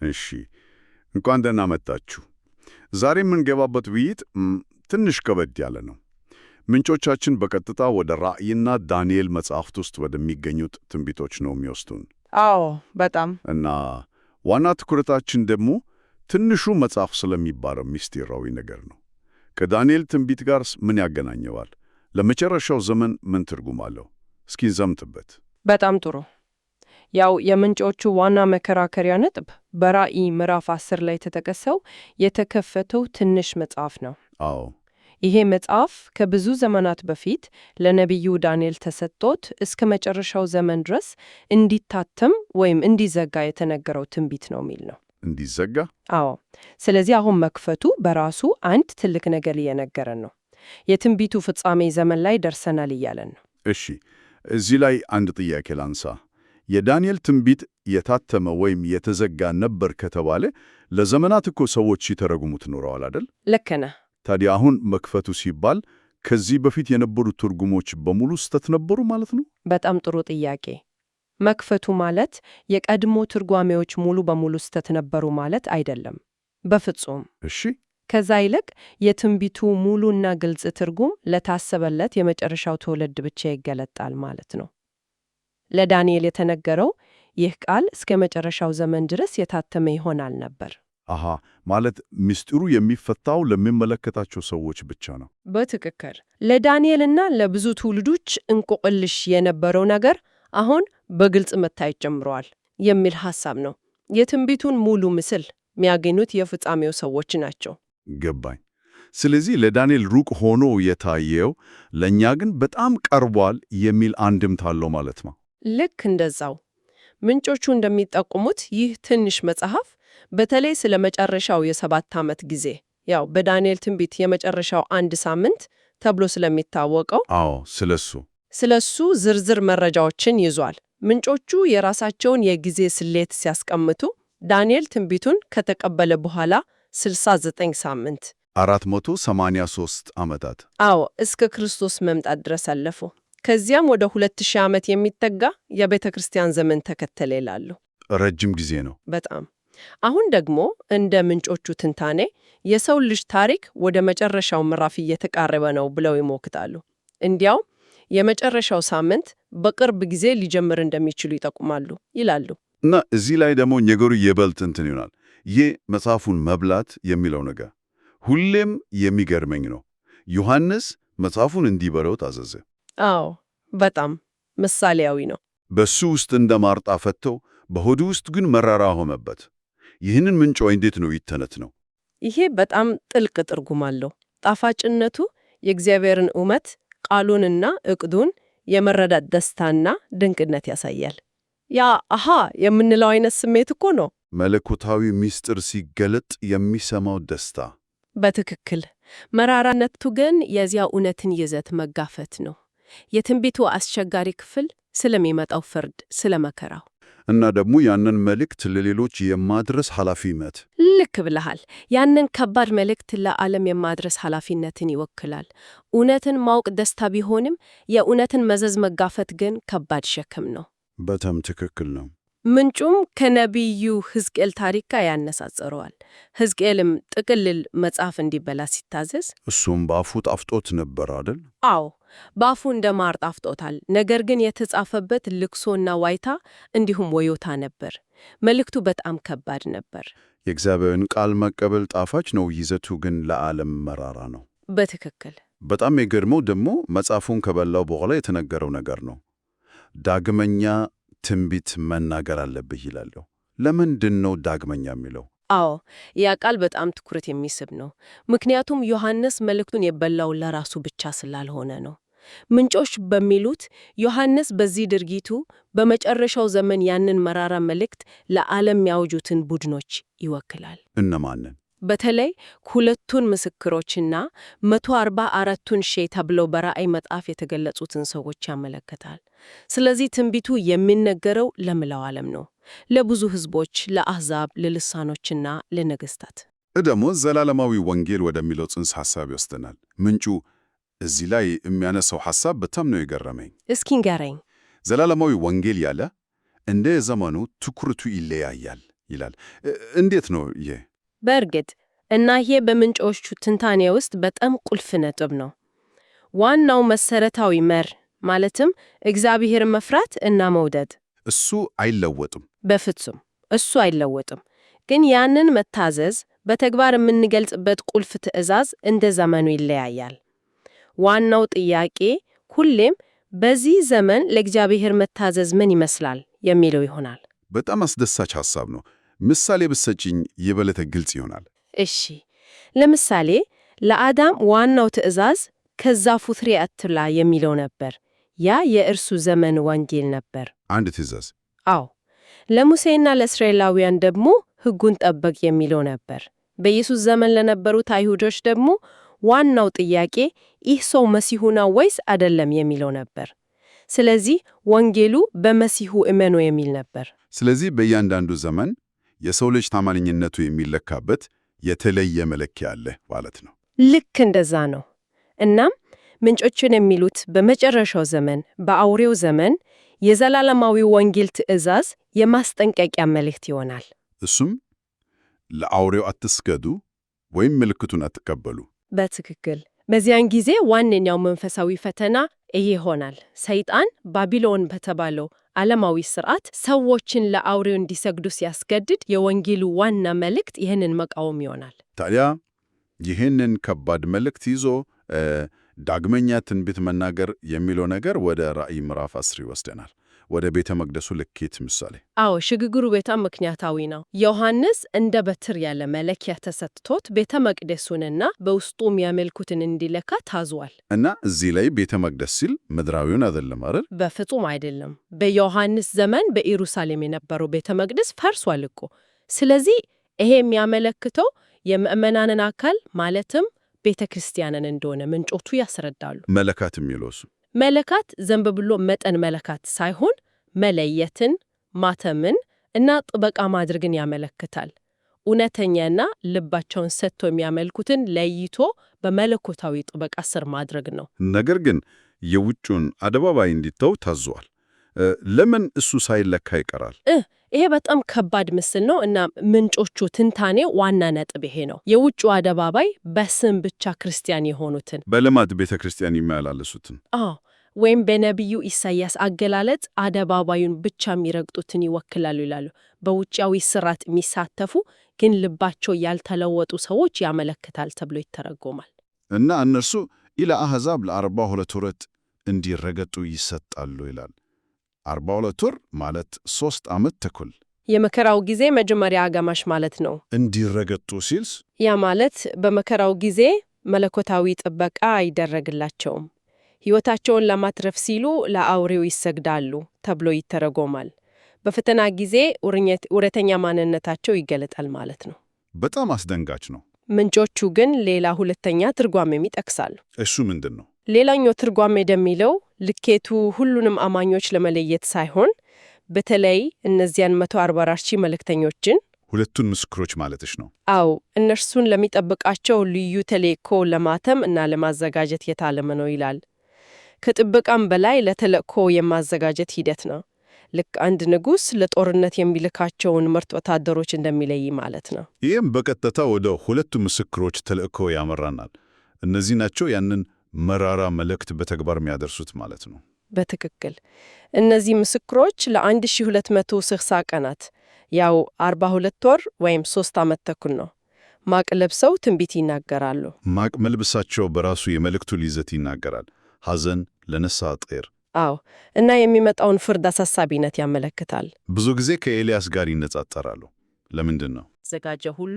እሺ፣ እንኳን ደህና መጣችሁ። ዛሬ የምንገባበት ውይይት ትንሽ ከበድ ያለ ነው። ምንጮቻችን በቀጥታ ወደ ራእይና ዳንኤል መጽሐፍት ውስጥ ወደሚገኙት ትንቢቶች ነው የሚወስዱን። አዎ፣ በጣም እና ዋና ትኩረታችን ደግሞ ትንሹ መጽሐፍ ስለሚባለው ምስጢራዊ ነገር ነው። ከዳንኤል ትንቢት ጋር ምን ያገናኘዋል? ለመጨረሻው ዘመን ምን ትርጉም አለው? እስኪ እንዘምትበት። በጣም ጥሩ። ያው የምንጮቹ ዋና መከራከሪያ ነጥብ በራእይ ምዕራፍ 10 ላይ የተጠቀሰው የተከፈተው ትንሽ መጽሐፍ ነው። አዎ፣ ይሄ መጽሐፍ ከብዙ ዘመናት በፊት ለነቢዩ ዳንኤል ተሰጥቶት እስከ መጨረሻው ዘመን ድረስ እንዲታተም ወይም እንዲዘጋ የተነገረው ትንቢት ነው የሚል ነው። እንዲዘጋ? አዎ። ስለዚህ አሁን መክፈቱ በራሱ አንድ ትልቅ ነገር እየነገረን ነው። የትንቢቱ ፍጻሜ ዘመን ላይ ደርሰናል እያለን ነው። እሺ፣ እዚህ ላይ አንድ ጥያቄ ላንሳ። የዳንኤል ትንቢት የታተመ ወይም የተዘጋ ነበር ከተባለ ለዘመናት እኮ ሰዎች ሲተረጉሙት ኖረዋል አይደል? ልክ ነህ። ታዲያ አሁን መክፈቱ ሲባል ከዚህ በፊት የነበሩ ትርጉሞች በሙሉ ስህተት ነበሩ ማለት ነው? በጣም ጥሩ ጥያቄ። መክፈቱ ማለት የቀድሞ ትርጓሜዎች ሙሉ በሙሉ ስህተት ነበሩ ማለት አይደለም፣ በፍጹም። እሺ። ከዛ ይልቅ የትንቢቱ ሙሉና ግልጽ ትርጉም ለታሰበለት የመጨረሻው ትውልድ ብቻ ይገለጣል ማለት ነው። ለዳንኤል የተነገረው ይህ ቃል እስከ መጨረሻው ዘመን ድረስ የታተመ ይሆናል ነበር። አሃ፣ ማለት ምስጢሩ የሚፈታው ለሚመለከታቸው ሰዎች ብቻ ነው። በትክክል። ለዳንኤልና ለብዙ ትውልዶች እንቆቅልሽ የነበረው ነገር አሁን በግልጽ መታየት ጀምረዋል የሚል ሐሳብ ነው። የትንቢቱን ሙሉ ምስል የሚያገኙት የፍጻሜው ሰዎች ናቸው። ገባኝ። ስለዚህ ለዳንኤል ሩቅ ሆኖ የታየው ለእኛ ግን በጣም ቀርቧል የሚል አንድምታ አለው ማለት ነው። ልክ እንደዛው ምንጮቹ እንደሚጠቁሙት ይህ ትንሽ መጽሐፍ በተለይ ስለ መጨረሻው የ7 ዓመት ጊዜ ያው በዳንኤል ትንቢት የመጨረሻው 1 ሳምንት ተብሎ ስለሚታወቀው አዎ፣ ስለሱ ዝርዝር መረጃዎችን ይዟል። ምንጮቹ የራሳቸውን የጊዜ ስሌት ሲያስቀምጡ ዳንኤል ትንቢቱን ከተቀበለ በኋላ 69 ሳምንት 483 ዓመታት አዎ፣ እስከ ክርስቶስ መምጣት ድረስ አለፉ። ከዚያም ወደ 2000 ዓመት የሚጠጋ የቤተ ክርስቲያን ዘመን ተከተለ ይላሉ። ረጅም ጊዜ ነው በጣም። አሁን ደግሞ እንደ ምንጮቹ ትንታኔ የሰው ልጅ ታሪክ ወደ መጨረሻው ምዕራፍ እየተቃረበ ነው ብለው ይሞክታሉ። እንዲያው የመጨረሻው ሳምንት በቅርብ ጊዜ ሊጀምር እንደሚችሉ ይጠቁማሉ ይላሉ። እና እዚህ ላይ ደግሞ ነገሩ የበልጥ እንትን ይሆናል። ይህ መጽሐፉን መብላት የሚለው ነገር ሁሌም የሚገርመኝ ነው። ዮሐንስ መጽሐፉን እንዲበለው ታዘዘ። አዎ፣ በጣም ምሳሌያዊ ነው። በሱ ውስጥ እንደ ማር ጣፈጠው፣ በሆዱ ውስጥ ግን መራራ ሆነበት። ይህንን ምንጭ እንዴት ነው ይተነት ነው? ይሄ በጣም ጥልቅ ትርጉም አለው። ጣፋጭነቱ የእግዚአብሔርን እውነት ቃሉንና ዕቅዱን የመረዳት ደስታና ድንቅነት ያሳያል። ያ አሃ የምንለው አይነት ስሜት እኮ ነው። መለኮታዊ ምስጢር ሲገለጥ የሚሰማው ደስታ። በትክክል። መራራነቱ ግን የዚያ እውነትን ይዘት መጋፈት ነው። የትንቢቱ አስቸጋሪ ክፍል ስለሚመጣው ፍርድ፣ ስለ መከራው እና ደግሞ ያንን መልእክት ለሌሎች የማድረስ ኃላፊነት። ልክ ብለሃል። ያንን ከባድ መልእክት ለዓለም የማድረስ ኃላፊነትን ይወክላል። እውነትን ማወቅ ደስታ ቢሆንም የእውነትን መዘዝ መጋፈት ግን ከባድ ሸክም ነው። በጣም ትክክል ነው። ምንጩም ከነቢዩ ሕዝቅኤል ታሪክ ጋር ያነጻጽረዋል። ሕዝቅኤልም ጥቅልል መጽሐፍ እንዲበላ ሲታዘዝ እሱም በአፉ ጣፍጦት ነበር አይደል? አዎ፣ በአፉ እንደ ማር ጣፍጦታል። ነገር ግን የተጻፈበት ልቅሶና ዋይታ እንዲሁም ወዮታ ነበር። መልእክቱ በጣም ከባድ ነበር። የእግዚአብሔርን ቃል መቀበል ጣፋጭ ነው፣ ይዘቱ ግን ለዓለም መራራ ነው። በትክክል። በጣም የገርመው ደግሞ መጽሐፉን ከበላው በኋላ የተነገረው ነገር ነው። ዳግመኛ ትንቢት መናገር አለብህ ይላለው። ለምንድን ነው ዳግመኛ የሚለው? አዎ፣ ያ ቃል በጣም ትኩረት የሚስብ ነው። ምክንያቱም ዮሐንስ መልእክቱን የበላው ለራሱ ብቻ ስላልሆነ ነው። ምንጮች በሚሉት ዮሐንስ በዚህ ድርጊቱ በመጨረሻው ዘመን ያንን መራራ መልእክት ለዓለም የሚያውጁትን ቡድኖች ይወክላል። እነማንን? በተለይ ሁለቱን ምስክሮችና 144ቱን ሺህ ተብለው በራእይ መጽሐፍ የተገለጹትን ሰዎች ያመለክታል። ስለዚህ ትንቢቱ የሚነገረው ለመላው ዓለም ነው፣ ለብዙ ሕዝቦች፣ ለአሕዛብ፣ ለልሳኖችና ለነገሥታት። ደግሞ ዘላለማዊ ወንጌል ወደሚለው ጽንሰ ሐሳብ ይወስደናል። ምንጩ እዚህ ላይ የሚያነሳው ሐሳብ በጣም ነው የገረመኝ። እስኪ ንገረኝ። ዘላለማዊ ወንጌል ያለ እንደ ዘመኑ ትኩረቱ ይለያያል። ይላል። እንዴት ነው ይሄ? በእርግጥ እና ይሄ በምንጮቹ ትንታኔ ውስጥ በጣም ቁልፍ ነጥብ ነው። ዋናው መሰረታዊ መር ማለትም እግዚአብሔር መፍራት እና መውደድ እሱ አይለወጥም። በፍጹም እሱ አይለወጥም። ግን ያንን መታዘዝ በተግባር የምንገልጽበት ቁልፍ ትዕዛዝ እንደ ዘመኑ ይለያያል። ዋናው ጥያቄ ሁሌም በዚህ ዘመን ለእግዚአብሔር መታዘዝ ምን ይመስላል የሚለው ይሆናል። በጣም አስደሳች ሐሳብ ነው። ምሳሌ ብትሰጪኝ የበለጠ ግልጽ ይሆናል። እሺ፣ ለምሳሌ ለአዳም ዋናው ትዕዛዝ ከዛፉ ፍሬ አትብላ የሚለው ነበር። ያ የእርሱ ዘመን ወንጌል ነበር። አንድ ትዕዛዝ። አዎ። ለሙሴና ለእስራኤላውያን ደግሞ ሕጉን ጠበቅ የሚለው ነበር። በኢየሱስ ዘመን ለነበሩት አይሁዶች ደግሞ ዋናው ጥያቄ ይህ ሰው መሲሁ ነው ወይስ አይደለም የሚለው ነበር። ስለዚህ ወንጌሉ በመሲሁ እመኑ የሚል ነበር። ስለዚህ በእያንዳንዱ ዘመን የሰው ልጅ ታማኝነቱ የሚለካበት የተለየ መለኪያ አለ ማለት ነው። ልክ እንደዛ ነው። እናም ምንጮቹን የሚሉት በመጨረሻው ዘመን በአውሬው ዘመን የዘላለማዊ ወንጌል ትዕዛዝ የማስጠንቀቂያ መልእክት ይሆናል። እሱም ለአውሬው አትስገዱ ወይም ምልክቱን አትቀበሉ። በትክክል። በዚያን ጊዜ ዋነኛው መንፈሳዊ ፈተና ይሄ ይሆናል። ሰይጣን ባቢሎን በተባለው ዓለማዊ ሥርዓት ሰዎችን ለአውሬው እንዲሰግዱ ሲያስገድድ የወንጌሉ ዋና መልእክት ይህንን መቃወም ይሆናል። ታዲያ ይህንን ከባድ መልእክት ይዞ ዳግመኛ ትንቢት መናገር የሚለው ነገር ወደ ራእይ ምዕራፍ 10 ይወስደናል። ወደ ቤተ መቅደሱ ልኬት ምሳሌ። አዎ፣ ሽግግሩ በጣም ምክንያታዊ ነው። ዮሐንስ እንደ በትር ያለ መለኪያ ተሰጥቶት ቤተ መቅደሱንና በውስጡ የሚያመልኩትን እንዲለካ ታዟል። እና እዚህ ላይ ቤተ መቅደስ ሲል ምድራዊውን አይደለም አይደል? በፍጹም አይደለም። በዮሐንስ ዘመን በኢየሩሳሌም የነበረው ቤተ መቅደስ ፈርሷል እኮ። ስለዚህ ይሄ የሚያመለክተው የምዕመናንን አካል ማለትም ቤተ ክርስቲያንን እንደሆነ ምንጮቹ ያስረዳሉ። መለካት የሚለው እሱ መለካት ዘንብ ብሎ መጠን መለካት ሳይሆን መለየትን፣ ማተምን እና ጥበቃ ማድረግን ያመለክታል። እውነተኛና ልባቸውን ሰጥቶ የሚያመልኩትን ለይቶ በመለኮታዊ ጥበቃ ስር ማድረግ ነው። ነገር ግን የውጩን አደባባይ እንዲተው ታዟል። ለምን እሱ ሳይለካ ይቀራል? ይሄ በጣም ከባድ ምስል ነው እና ምንጮቹ ትንታኔ ዋና ነጥብ ይሄ ነው። የውጩ አደባባይ በስም ብቻ ክርስቲያን የሆኑትን በልማድ ቤተ ክርስቲያን የሚያላለሱትን ወይም በነቢዩ ኢሳይያስ አገላለጽ አደባባዩን ብቻ የሚረግጡትን ይወክላሉ ይላሉ። በውጫዊ ስርዓት የሚሳተፉ ግን ልባቸው ያልተለወጡ ሰዎች ያመለክታል ተብሎ ይተረጎማል። እና እነርሱ ለአሕዛብ ለ42 ወራት እንዲረገጡ ይሰጣሉ ይላል። 42 ወር ማለት 3 ዓመት ተኩል የመከራው ጊዜ መጀመሪያ አጋማሽ ማለት ነው። እንዲረገጡ ሲልስ ያ ማለት በመከራው ጊዜ መለኮታዊ ጥበቃ አይደረግላቸውም። ሕይወታቸውን ለማትረፍ ሲሉ ለአውሬው ይሰግዳሉ ተብሎ ይተረጎማል። በፈተና ጊዜ እውነተኛ ማንነታቸው ይገለጣል ማለት ነው። በጣም አስደንጋጭ ነው። ምንጮቹ ግን ሌላ ሁለተኛ ትርጓሜም ይጠቅሳሉ። እሱ ምንድን ነው? ሌላኛው ትርጓሜ እንደሚለው ልኬቱ ሁሉንም አማኞች ለመለየት ሳይሆን በተለይ እነዚያን 144,000 መልእክተኞችን ሁለቱን ምስክሮች ማለትሽ ነው? አዎ፣ እነርሱን ለሚጠብቃቸው ልዩ ተልእኮ ለማተም እና ለማዘጋጀት የታለመ ነው ይላል። ከጥበቃም በላይ ለተልእኮ የማዘጋጀት ሂደት ነው። ልክ አንድ ንጉሥ ለጦርነት የሚልካቸውን ምርጥ ወታደሮች እንደሚለይ ማለት ነው። ይህም በቀጥታ ወደ ሁለቱ ምስክሮች ተልእኮ ያመራናል። እነዚህ ናቸው ያንን መራራ መልእክት በተግባር የሚያደርሱት ማለት ነው። በትክክል እነዚህ ምስክሮች ለ1260 ቀናት ያው 42 ወር ወይም 3 ዓመት ተኩል ነው ማቅ ለብሰው ትንቢት ይናገራሉ። ማቅ መልበሳቸው በራሱ የመልእክቱን ይዘት ይናገራል። ሐዘን ለንስሐ ጤር። አዎ፣ እና የሚመጣውን ፍርድ አሳሳቢነት ያመለክታል። ብዙ ጊዜ ከኤልያስ ጋር ይነጻጸራሉ። ለምንድን ነው? ያዘጋጀ ሁሉ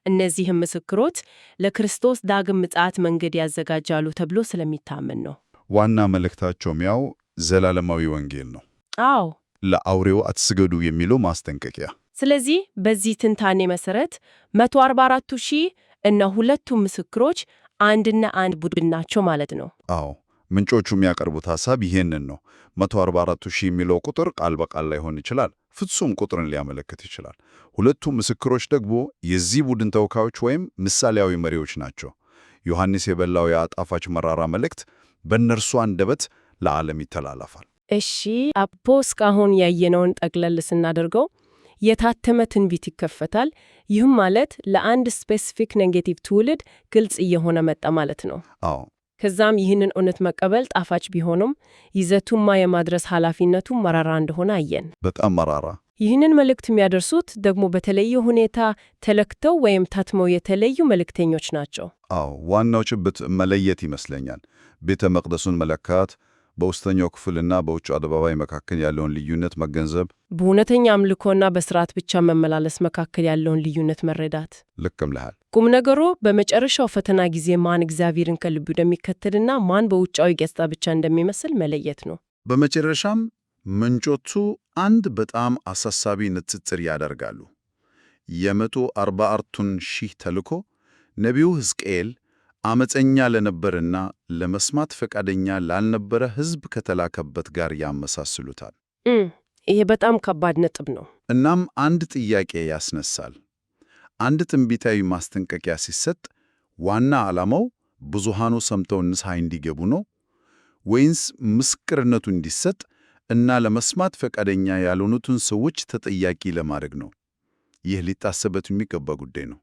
እነዚህም ምስክሮች ለክርስቶስ ዳግም ምጽአት መንገድ ያዘጋጃሉ ተብሎ ስለሚታመን ነው። ዋና መልእክታቸውም ያው ዘላለማዊ ወንጌል ነው። አዎ፣ ለአውሬው አትስገዱ የሚለው ማስጠንቀቂያ። ስለዚህ በዚህ ትንታኔ መሰረት 144,000 እና ሁለቱ ምስክሮች አንድና አንድ ቡድን ናቸው ማለት ነው። አዎ፣ ምንጮቹ የሚያቀርቡት ሐሳብ ይሄንን ነው። 144,000 የሚለው ቁጥር ቃል በቃል ላይሆን ይችላል፣ ፍጹም ቁጥርን ሊያመለክት ይችላል። ሁለቱ ምስክሮች ደግሞ የዚህ ቡድን ተወካዮች ወይም ምሳሌያዊ መሪዎች ናቸው። ዮሐንስ የበላው የጣፋጭ መራራ መልእክት በእነርሱ አንደበት ለዓለም ይተላለፋል። እሺ፣ እስካሁን ያየነውን ጠቅለል ስናደርገው የታተመ ትንቢት ይከፈታል። ይህም ማለት ለአንድ ስፔሲፊክ ኔጌቲቭ ትውልድ ግልጽ እየሆነ መጣ ማለት ነው። አዎ። ከዛም ይህንን እውነት መቀበል ጣፋጭ ቢሆንም ይዘቱማ የማድረስ ኃላፊነቱ መራራ እንደሆነ አየን። በጣም መራራ። ይህንን መልእክት የሚያደርሱት ደግሞ በተለየ ሁኔታ ተለክተው ወይም ታትመው የተለዩ መልእክተኞች ናቸው። አዎ፣ ዋናው ጭብጥ መለየት ይመስለኛል። ቤተ መቅደሱን መለካት፣ በውስጠኛው ክፍልና በውጭ አደባባይ መካከል ያለውን ልዩነት መገንዘብ፣ በእውነተኛ አምልኮና በስርዓት ብቻ መመላለስ መካከል ያለውን ልዩነት መረዳት። ልክም ልሃል። ቁም ነገሩ በመጨረሻው ፈተና ጊዜ ማን እግዚአብሔርን ከልቡ እንደሚከተልና ማን በውጫዊ ገጽታ ብቻ እንደሚመስል መለየት ነው። በመጨረሻም ምንጮቹ አንድ በጣም አሳሳቢ ንጽጽር ያደርጋሉ። የ144ቱን ሺህ ተልኮ ነቢዩ ሕዝቅኤል ዓመፀኛ ለነበርና ለመስማት ፈቃደኛ ላልነበረ ሕዝብ ከተላከበት ጋር ያመሳስሉታል። ይሄ በጣም ከባድ ነጥብ ነው። እናም አንድ ጥያቄ ያስነሳል። አንድ ትንቢታዊ ማስጠንቀቂያ ሲሰጥ ዋና ዓላማው ብዙሃኑ ሰምተው ንስሐ እንዲገቡ ነው ወይንስ ምስክርነቱ እንዲሰጥ እና ለመስማት ፈቃደኛ ያልሆኑትን ሰዎች ተጠያቂ ለማድረግ ነው? ይህ ሊታሰበት የሚገባ ጉዳይ ነው።